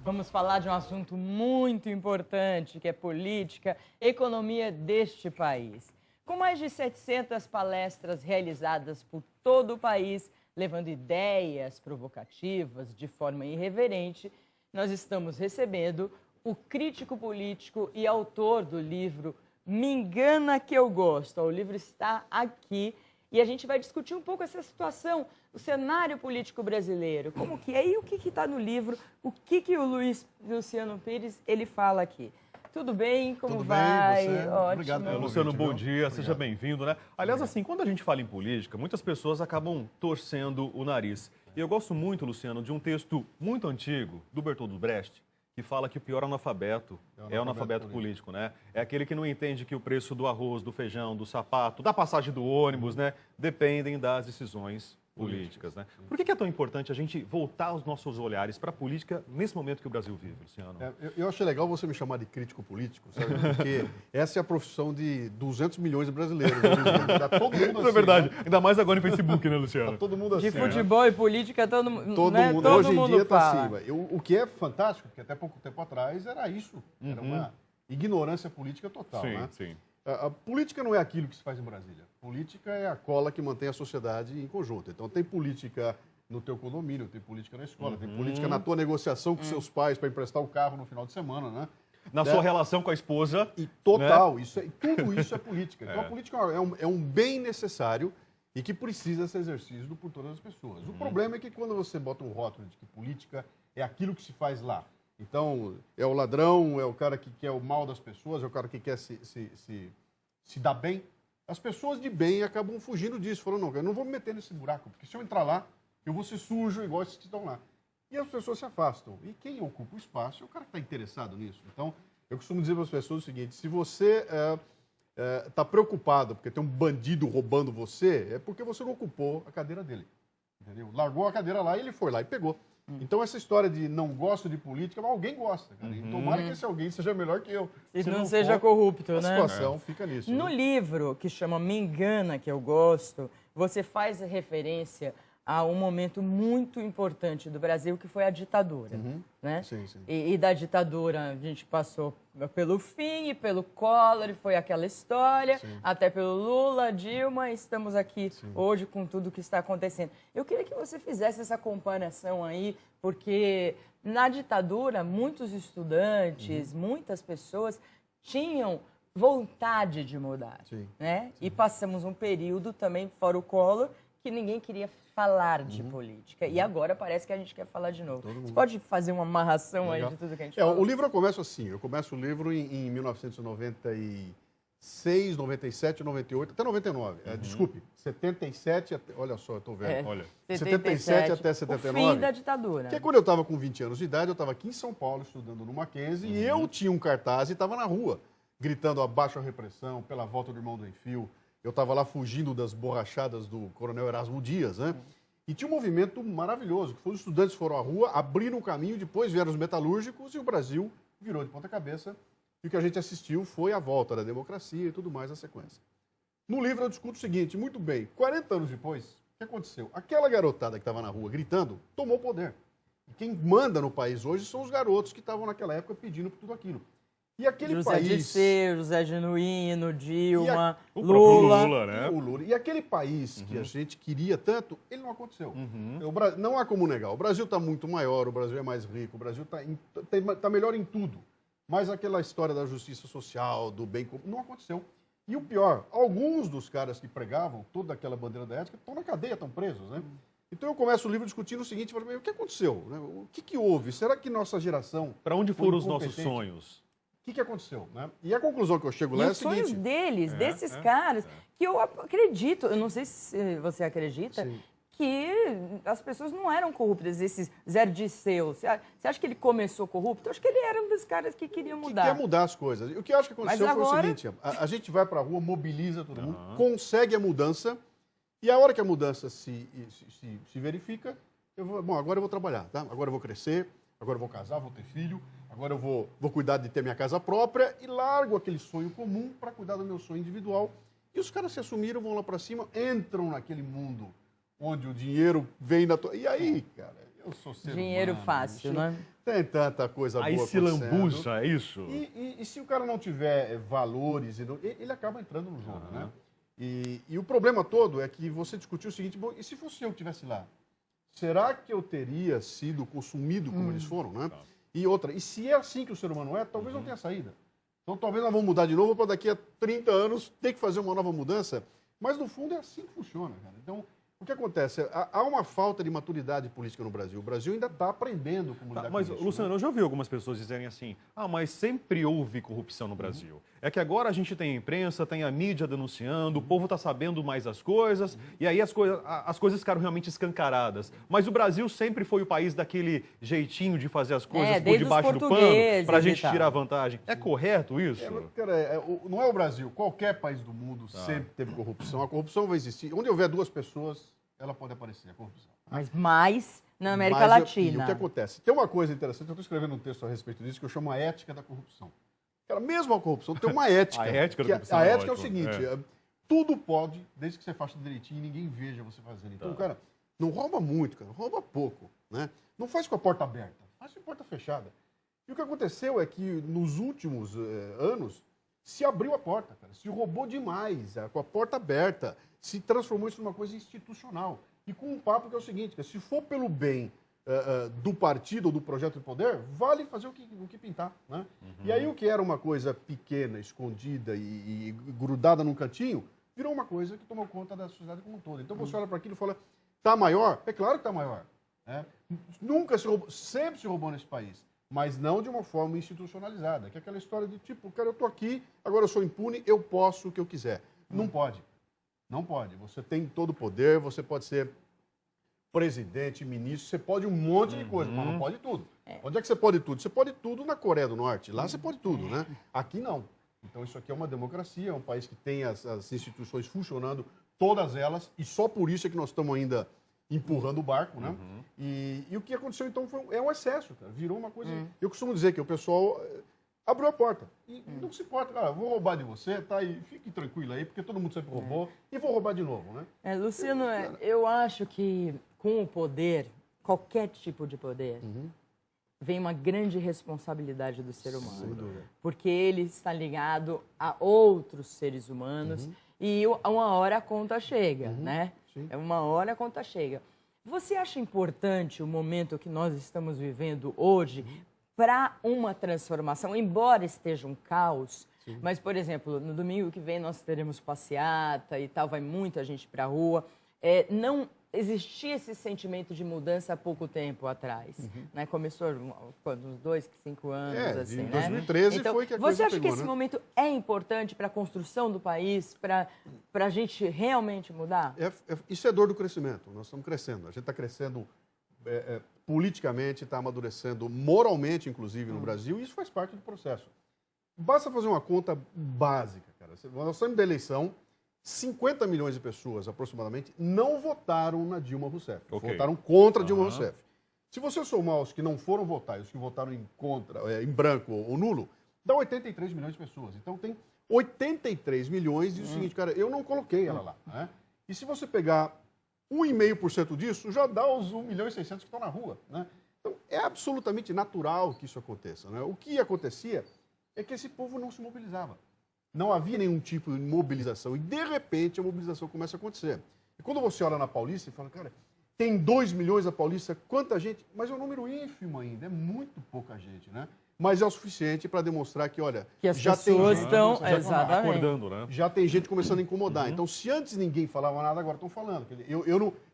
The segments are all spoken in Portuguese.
Vamos falar de um assunto muito importante, que é política, economia deste país. Com mais de 700 palestras realizadas por todo o país, levando ideias provocativas de forma irreverente, nós estamos recebendo o crítico político e autor do livro Me Engana Que Eu Gosto. O livro está aqui e a gente vai discutir um pouco essa situação, o cenário político brasileiro, como que é e o que está no livro, o que o Luciano Pires ele fala aqui. Tudo bem? Como Tudo vai? bem, você? Ótimo. Obrigado pelo Luciano, convite, bom viu? dia, Obrigado. seja bem-vindo, né? Aliás, assim, quando a gente fala em política, muitas pessoas acabam torcendo o nariz. E eu gosto muito, Luciano, de um texto muito antigo, do Bertolt Brecht, que fala que o pior analfabeto é o analfabeto político, né? É aquele que não entende que o preço do arroz, do feijão, do sapato, da passagem do ônibus, né, dependem das decisões políticas, né? Por que é tão importante a gente voltar os nossos olhares para a política nesse momento que o Brasil vive, Luciano? Eu achei legal você me chamar de crítico político, sabe? Porque essa é a profissão de 200 milhões de brasileiros. Tá todo mundo assim, É verdade, né? ainda mais agora no Facebook, né, Tá Luciano? todo mundo assim. De futebol e política, todo mundo, Todo né? mundo, Todo hoje em mundo dia tá fala. assim. O que é fantástico, porque até pouco tempo atrás era isso. Era uma ignorância política total, Sim, né? sim. A política não é aquilo que se faz em Brasília. Política é a cola que mantém a sociedade em conjunto. Então, tem política no teu condomínio, tem política na escola, tem política na tua negociação com seus pais para emprestar o carro no final de semana, né? Na sua relação com a esposa. E total, né? Tudo isso é política. Então, a política é um bem necessário e que precisa ser exercido por todas as pessoas. O problema é que quando você bota um rótulo de que política é aquilo que se faz lá, então, é o ladrão, é o cara que quer o mal das pessoas, é o cara que quer se dar bem. As pessoas de bem acabam fugindo disso, falando, não, eu não vou me meter nesse buraco, porque se eu entrar lá, eu vou ser sujo igual esses que estão lá. E as pessoas se afastam. E quem ocupa o espaço é o cara que está interessado nisso. Então, eu costumo dizer para as pessoas o seguinte, se você está preocupado porque tem um bandido roubando você, é porque você não ocupou a cadeira dele. Entendeu? Largou a cadeira lá e ele foi lá e pegou. Então, essa história de não gosto de política, mas alguém gosta, cara. E tomara que esse alguém seja melhor que eu. E Se não seja for, corrupto, a né? situação fica nisso. No né? livro que chama Me Engana Que Eu Gosto, você faz referência a um momento muito importante do Brasil, que foi a ditadura, né? Sim, sim. E da ditadura a gente passou pelo fim e pelo Collor, e foi aquela história, Sim. até pelo Lula, Dilma, e estamos aqui hoje com tudo que está acontecendo. Eu queria que você fizesse essa comparação aí, porque na ditadura muitos estudantes, muitas pessoas tinham vontade de mudar, Sim. né? E passamos um período também, fora o Collor, que ninguém queria falar de política. E agora parece que a gente quer falar de novo. Você pode fazer uma amarração aí Legal. de tudo que a gente falou? O livro eu começo assim, eu começo o livro em 1996, 97, 98, até 99. Desculpe, 77, olha só, eu estou vendo. Olha. 77 até O 79. fim da ditadura. Que é quando eu estava com 20 anos de idade, eu estava aqui em São Paulo estudando no Mackenzie e eu tinha um cartaz e estava na rua, gritando abaixo a repressão, pela volta do irmão do Enfio. Eu estava lá fugindo das borrachadas do coronel Erasmo Dias, né? E tinha um movimento maravilhoso, que foi os estudantes foram à rua, abriram o caminho, depois vieram os metalúrgicos e o Brasil virou de ponta cabeça. E o que a gente assistiu foi a volta da democracia e tudo mais na sequência. No livro eu discuto o seguinte, muito bem, 40 anos depois, o que aconteceu? Aquela garotada que estava na rua gritando, tomou poder. E quem manda no país hoje são os garotos que estavam naquela época pedindo por tudo aquilo. E aquele José país... Dirceu, José Genuíno, Dilma, O próprio Lula. Lula, né? O Lula. E aquele país que a gente queria tanto, ele não aconteceu. Não há como negar. O Brasil está muito maior, o Brasil é mais rico, o Brasil está melhor em tudo. Mas aquela história da justiça social, do bem comum, não aconteceu. E o pior, alguns dos caras que pregavam toda aquela bandeira da ética estão na cadeia, estão presos, né? Então eu começo o livro discutindo o seguinte, falei, o que aconteceu? Né? O que houve? Será que nossa geração... Para onde foi foram os nossos incompetente? sonhos? O que aconteceu? Né? E a conclusão que eu chego lá E é a os sonhos seguinte... deles, desses caras, que eu acredito, eu não sei se você acredita, Sim. que as pessoas não eram corruptas, esses Zé Dirceu. Você acha que ele começou corrupto? Eu acho que ele era um dos caras que queria mudar. Que quer mudar as coisas. O que eu acho que aconteceu Mas foi o agora- seguinte, a gente vai para a rua, mobiliza todo mundo, consegue a mudança, e a hora que a mudança se verifica, agora eu vou trabalhar, tá? Agora eu vou crescer, agora eu vou casar, vou ter filho, agora eu vou cuidar de ter minha casa própria e largo aquele sonho comum para cuidar do meu sonho individual. E os caras se assumiram, vão lá para cima, entram naquele mundo onde o dinheiro vem da tua... E aí, cara, Eu sou ser Dinheiro humano, fácil, né? Tem tanta coisa Aí boa se acontecendo. lambuja, é isso? E se o cara não tiver valores, ele acaba entrando no jogo, né? E o problema todo é que você discutiu o seguinte, bom, e se fosse eu que estivesse lá? Será que eu teria sido consumido como eles foram, né? E outra, e se é assim que o ser humano é, talvez não tenha saída. Então talvez nós vamos mudar de novo para daqui a 30 anos ter que fazer uma nova mudança. Mas no fundo é assim que funciona, cara. Então, o que acontece? Há uma falta de maturidade política no Brasil. O Brasil ainda está aprendendo como lidar Mas, com isso. Luciano, Né? eu já ouvi algumas pessoas dizerem assim, mas sempre houve corrupção no Brasil. É que agora a gente tem a imprensa, tem a mídia denunciando, o povo está sabendo mais as coisas, e aí as coisas ficaram realmente escancaradas. Mas o Brasil sempre foi o país daquele jeitinho de fazer as coisas por desde os debaixo do pano, portugueses para a e gente tal. tirar vantagem. É correto isso? Cara, não é o Brasil. Qualquer país do mundo sempre teve corrupção. A corrupção vai existir. Onde houver duas pessoas, ela pode aparecer, a corrupção. Mas mais na América Mas Latina. E o que acontece? Tem uma coisa interessante, eu estou escrevendo um texto a respeito disso, que eu chamo a ética da corrupção. Cara, mesmo a corrupção tem uma ética. A ética da que corrupção a é ética é o ótimo, seguinte, tudo pode, desde que você faça direitinho e ninguém veja você fazendo. Então, cara, não rouba muito, cara, rouba pouco, né? Não faz com a porta aberta, faz com a porta fechada. E o que aconteceu é que nos últimos anos se abriu a porta, cara, se roubou demais, com a porta aberta, se transformou isso numa coisa institucional. E com um papo que é o seguinte, que se for pelo bem do partido ou do projeto de poder, vale fazer o que pintar. Né? E aí o que era uma coisa pequena, escondida e grudada num cantinho, virou uma coisa que tomou conta da sociedade como um todo. Então você olha para aquilo e fala, está maior? É claro que está maior. Né? Nunca se roubou, sempre se roubou nesse país, mas não de uma forma institucionalizada, que é aquela história de tipo, cara, eu estou aqui, agora eu sou impune, eu posso o que eu quiser. Não pode. Não pode. Você tem todo o poder, você pode ser presidente, ministro, você pode um monte de coisa, mas não pode tudo. Onde é que você pode tudo? Você pode tudo na Coreia do Norte. Lá você pode tudo, né? Aqui não. Então isso aqui é uma democracia, é um país que tem as instituições funcionando, todas elas, e só por isso é que nós estamos ainda empurrando o barco, né? E o que aconteceu então é um excesso, cara. Virou uma coisa... Eu costumo dizer que o pessoal abriu a porta. E não se importa, cara, vou roubar de você, tá? E fique tranquilo aí, porque todo mundo sempre roubou, e vou roubar de novo, né? Luciano, eu acho que com o poder, qualquer tipo de poder, vem uma grande responsabilidade do ser humano. Sem dúvida. Porque ele está ligado a outros seres humanos e uma hora a conta chega, né? Sim. Uma hora a conta chega. Você acha importante o momento que nós estamos vivendo hoje para uma transformação, embora esteja um caos, mas, por exemplo, no domingo que vem nós teremos passeata e tal, vai muita gente para a rua. Não existia esse sentimento de mudança há pouco tempo atrás, né? Começou uns 2, 5 anos, assim, em né? 2013 então, foi que a coisa você acha pegou, que esse né? momento é importante para a construção do país, para a gente realmente mudar? Isso é dor do crescimento. Nós estamos crescendo. A gente está crescendo politicamente, está amadurecendo moralmente, inclusive, no Brasil, e isso faz parte do processo. Basta fazer uma conta básica, cara. Nós estamos da eleição, 50 milhões de pessoas, aproximadamente, não votaram na Dilma Rousseff. Ok. Votaram contra a Dilma Rousseff. Se você somar os que não foram votar e os que votaram em branco ou nulo, dá 83 milhões de pessoas. Então tem 83 milhões e o seguinte, cara, eu não coloquei ela lá. Né? E se você pegar 1,5% disso, já dá os 1 milhão e 600 que estão na rua. Né? Então é absolutamente natural que isso aconteça. Né? O que acontecia é que esse povo não se mobilizava. Não havia nenhum tipo de mobilização. E, de repente, a mobilização começa a acontecer. E quando você olha na Paulista e fala, cara, tem 2 milhões na Paulista, quanta gente? Mas é um número ínfimo ainda, é muito pouca gente, né? Mas é o suficiente para demonstrar que, olha, Que as já tem pessoas gente estão... começando a reclamar. Exatamente. Acordando, né? Já tem gente começando a incomodar. Então, se antes ninguém falava nada, agora estão falando.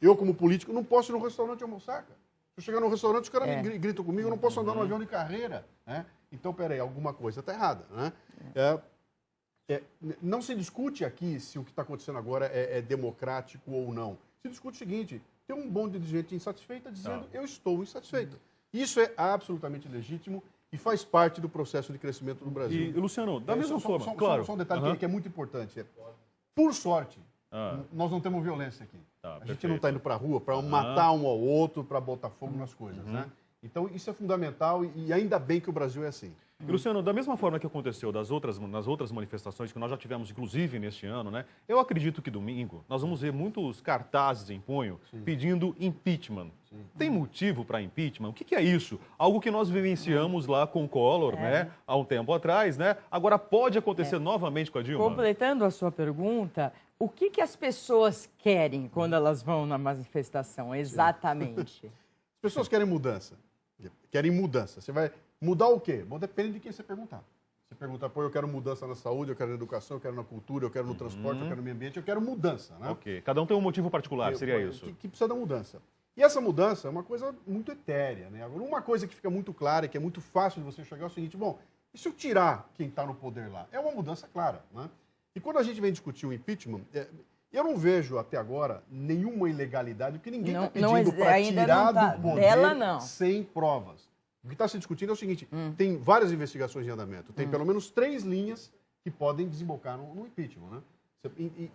Eu, como político, não posso ir no restaurante almoçar, cara. Se eu chegar no restaurante, os caras me gritam comigo, eu não posso andar no avião de carreira. Né? Então, peraí, alguma coisa está errada. Né? Não se discute aqui se o que está acontecendo agora é democrático ou não. Se discute o seguinte, tem um monte de gente insatisfeita dizendo eu estou insatisfeito. Isso é absolutamente legítimo e faz parte do processo de crescimento do Brasil. E, Luciano, da mesma forma, Só um detalhe que é muito importante. Por sorte, nós não temos violência aqui. A gente não está indo para a rua para matar um ao outro, para botar fogo nas coisas. Né? Então, isso é fundamental e ainda bem que o Brasil é assim. E, Luciano, da mesma forma que aconteceu nas outras manifestações que nós já tivemos, inclusive, neste ano, né? Eu acredito que domingo nós vamos ver muitos cartazes em punho pedindo impeachment. Tem motivo para impeachment? O que é isso? Algo que nós vivenciamos lá com o Collor, né? Há um tempo atrás, né? Agora pode acontecer novamente com a Dilma? Completando a sua pergunta, o que as pessoas querem quando elas vão na manifestação, exatamente? As pessoas querem mudança. Querem mudança. Você vai mudar o quê? Bom, depende de quem você perguntar. Você perguntar, pô, eu quero mudança na saúde, eu quero na educação, eu quero na cultura, eu quero no transporte, eu quero no meio ambiente, eu quero mudança, né? Ok. Cada um tem um motivo particular, seria isso. Que precisa da mudança. E essa mudança é uma coisa muito etérea, né? Agora, uma coisa que fica muito clara e que é muito fácil de você chegar é o seguinte, bom, e se eu tirar quem está no poder lá? É uma mudança clara, né? E quando a gente vem discutir o impeachment, eu não vejo até agora nenhuma ilegalidade, porque ninguém está pedindo para tirar do poder sem provas. O que está se discutindo é o seguinte, tem várias investigações em andamento, tem pelo menos 3 linhas que podem desembocar no impeachment, né?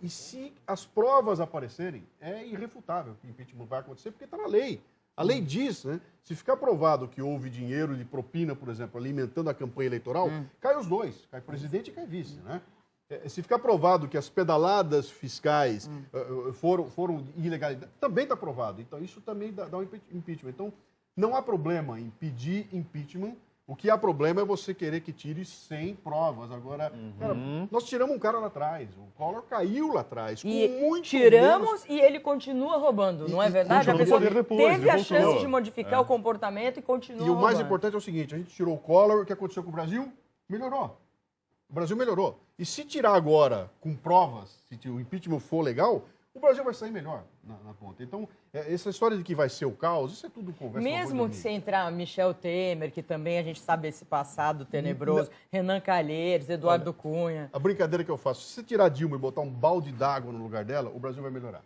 E se as provas aparecerem, é irrefutável que o impeachment vai acontecer, porque está na lei. A lei diz, né? Se ficar provado que houve dinheiro de propina, por exemplo, alimentando a campanha eleitoral, cai os dois, cai presidente e cai vice, né? Se ficar provado que as pedaladas fiscais foram ilegais, também está provado. Então, isso também dá um impeachment. Então, não há problema em pedir impeachment. O que há problema é você querer que tire sem provas. Agora, cara, nós tiramos um cara lá atrás. O Collor caiu lá atrás. Tiramos e ele continua roubando, não é verdade? A pessoa teve a chance de modificar o comportamento e continua roubando. E o mais importante é o seguinte, a gente tirou o Collor, o que aconteceu com o Brasil? Melhorou. O Brasil melhorou. E se tirar agora com provas, se o impeachment for legal, o Brasil vai sair melhor na ponta. Então, essa história de que vai ser o caos, isso é tudo conversa. Mesmo se entrar Michel Temer, que também a gente sabe esse passado tenebroso, Renan Calheiros, Eduardo Cunha. A brincadeira que eu faço, se você tirar a Dilma e botar um balde d'água no lugar dela, o Brasil vai melhorar.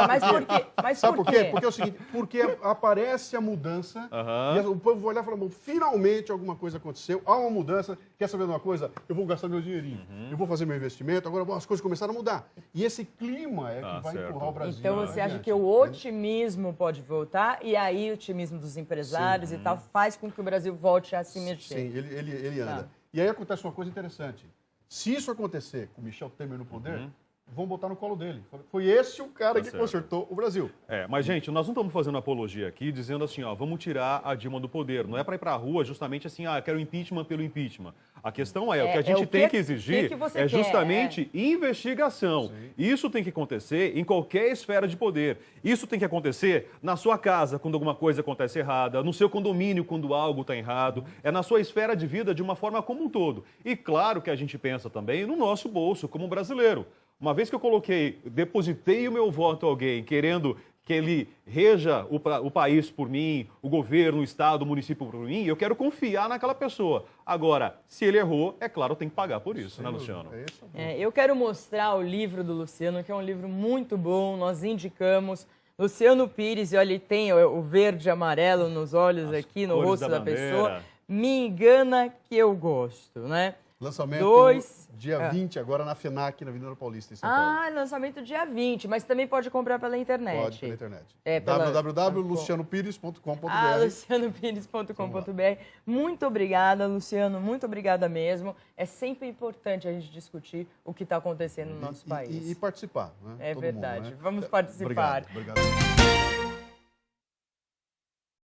Mas por quê? Sabe por quê? Porque é o seguinte, porque aparece a mudança e o povo vai olhar e falar, bom, finalmente alguma coisa aconteceu, há uma mudança, quer saber de uma coisa? Eu vou gastar meu dinheirinho, eu vou fazer meu investimento, agora bom, as coisas começaram a mudar. E esse clima é que vai empurrar o Brasil. Então você acha que o otimismo pode voltar e aí o otimismo dos empresários e tal faz com que o Brasil volte a se mexer? Sim, ele anda. E aí acontece uma coisa interessante. Se isso acontecer com o Michel Temer no poder, vão botar no colo dele. Foi esse o cara que consertou o Brasil. Mas, gente, nós não estamos fazendo apologia aqui dizendo assim, ó, vamos tirar a Dilma do poder. Não é para ir para a rua justamente assim, quero impeachment pelo impeachment. A questão é, o que a gente tem que exigir é justamente investigação. Sim. Isso tem que acontecer em qualquer esfera de poder. Isso tem que acontecer na sua casa, quando alguma coisa acontece errada, no seu condomínio, quando algo está errado, é na sua esfera de vida de uma forma como um todo. E claro que a gente pensa também no nosso bolso, como brasileiro. Uma vez que eu depositei o meu voto a alguém querendo que ele reja o país por mim, o governo, o estado, o município por mim, eu quero confiar naquela pessoa. Agora, se ele errou, é claro, tem que pagar por isso, né, Luciano? Eu quero mostrar o livro do Luciano, que é um livro muito bom, nós indicamos. Luciano Pires, olha, ele tem o verde e amarelo nos olhos aqui, no rosto da pessoa. Me engana que eu gosto, né? Lançamento dia 20, agora na FENAC, na Avenida Paulista, em São Paulo. Lançamento dia 20, mas também pode comprar pela internet. Pode, pela internet. www.lucianopires.com.br lucianopires.com.br. Muito obrigada, Luciano, muito obrigada mesmo. É sempre importante a gente discutir o que está acontecendo no nosso país. E participar, né? É verdade. Vamos participar. Obrigado.